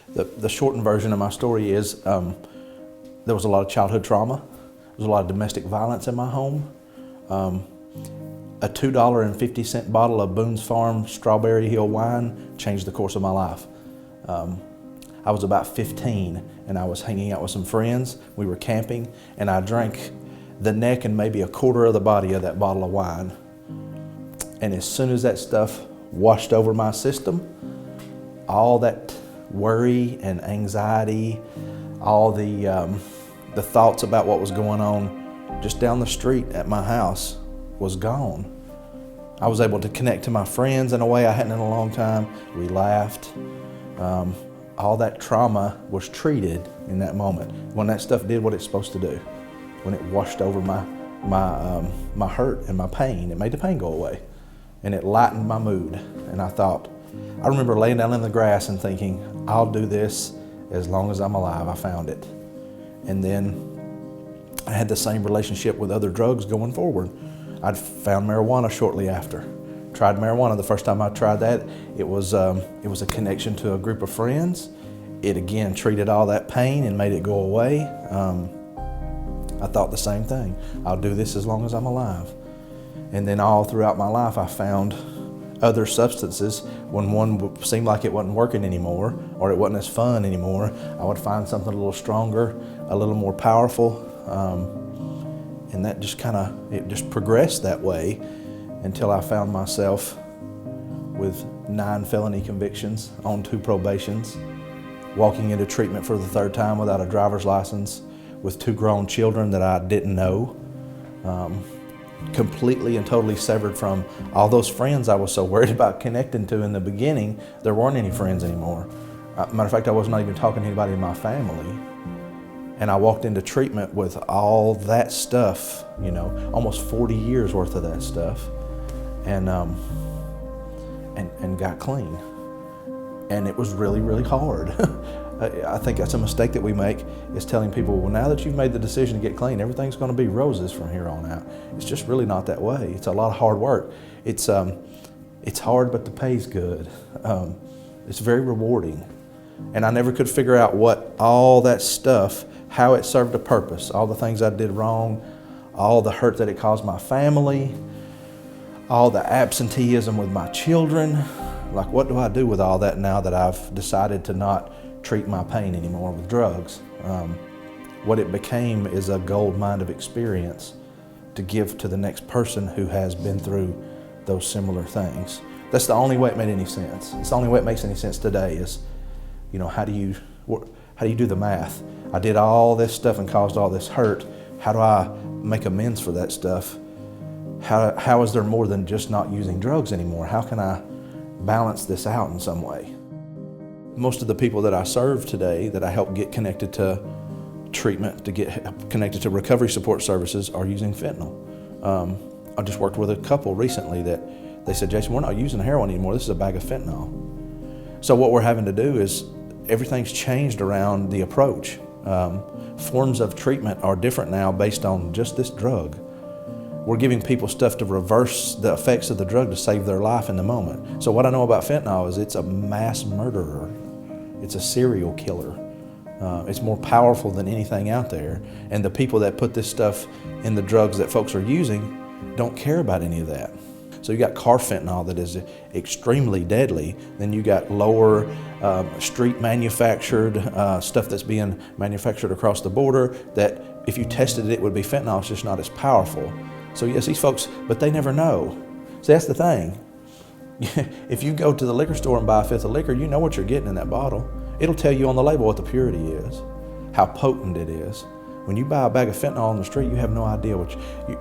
The shortened version of my story is there was a lot of childhood trauma. There was a lot of domestic violence in my home. A $2.50 bottle of Boone's Farm Strawberry Hill wine changed the course of my life. I was about 15 and I was hanging out with some friends. We were camping and I drank the neck and maybe a quarter of the body of that bottle of wine. And as soon as that stuff washed over my system, all that worry and anxiety, all the thoughts about what was going on just down the street at my house was gone. I was able to connect to my friends in a way I hadn't in a long time. We laughed. All that trauma was treated in that moment when that stuff did what it's supposed to do. When it washed over my hurt and my pain, it made the pain go away, and it lightened my mood. And I remember laying down in the grass and thinking, I'll do this as long as I'm alive. I found it. And then I had the same relationship with other drugs going forward. I'd found marijuana shortly after. Tried marijuana. The first time I tried that, it was a connection to a group of friends. It again treated all that pain and made it go away. I thought the same thing. I'll do this as long as I'm alive. And then all throughout my life, I found other substances. When one seemed like it wasn't working anymore, or it wasn't as fun anymore, I would find something a little stronger, a little more powerful. And that it just progressed that way until I found myself with 9 felony convictions on 2 probations, walking into treatment for the 3rd time without a driver's license, with 2 grown children that I didn't know, completely and totally severed from all those friends I was so worried about connecting to in the beginning. There weren't any friends anymore. Matter of fact, I was not even talking to anybody in my family. And I walked into treatment with all that stuff, almost 40 years worth of that stuff, and got clean. And it was really, really hard. I think that's a mistake that we make, is telling people, well, now that you've made the decision to get clean, everything's going to be roses from here on out. It's just really not that way. It's a lot of hard work. It's hard, but the pay's good. It's very rewarding. And I never could figure out what all that stuff, how it served a purpose, all the things I did wrong, all the hurt that it caused my family, all the absenteeism with my children. Like, what do I do with all that now that I've decided to not treat my pain anymore with drugs? What it became is a gold mine of experience to give to the next person who has been through those similar things. That's the only way it made any sense. It's the only way it makes any sense today is, how do you do the math? I did all this stuff and caused all this hurt. How do I make amends for that stuff? How is there more than just not using drugs anymore? How can I balance this out in some way? Most of the people that I serve today, that I help get connected to treatment, to get connected to recovery support services, are using fentanyl. I just worked with a couple recently that they said, Jason, we're not using heroin anymore. This is a bag of fentanyl. So what we're having to do is, everything's changed around the approach. Forms of treatment are different now based on just this drug. We're giving people stuff to reverse the effects of the drug to save their life in the moment. So what I know about fentanyl is it's a mass murderer. It's a serial killer. It's more powerful than anything out there. And the people that put this stuff in the drugs that folks are using don't care about any of that. So you got carfentanyl that is extremely deadly. Then you got lower street manufactured stuff that's being manufactured across the border that if you tested it, it would be fentanyl. It's just not as powerful. So yes, these folks, but they never know. See, that's the thing. If you go to the liquor store and buy a 5th of liquor, you know what you're getting in that bottle. It'll tell you on the label what the purity is, how potent it is. When you buy a bag of fentanyl on the street, you have no idea what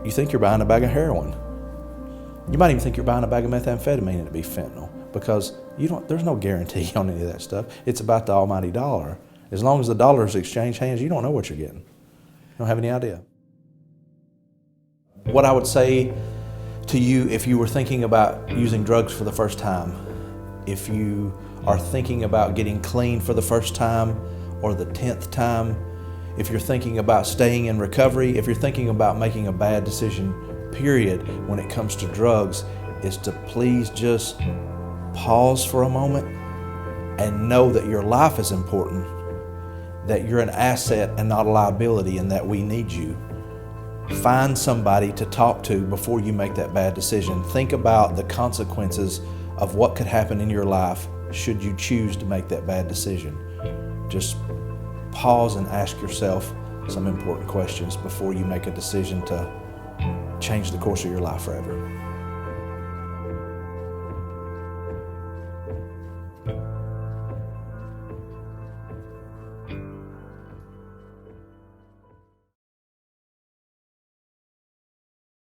you think you're buying a bag of heroin. You might even think you're buying a bag of methamphetamine and it be fentanyl, because there's no guarantee on any of that stuff. It's about the almighty dollar. As long as the dollars exchange hands, you don't know what you're getting. You don't have any idea. What I would say to you, if you were thinking about using drugs for the first time, if you are thinking about getting clean for the first time or the 10th time, if you're thinking about staying in recovery, if you're thinking about making a bad decision, period, when it comes to drugs, is to please just pause for a moment and know that your life is important, that you're an asset and not a liability, and that we need you. Find somebody to talk to before you make that bad decision. Think about the consequences of what could happen in your life should you choose to make that bad decision. Just pause and ask yourself some important questions before you make a decision to change the course of your life forever.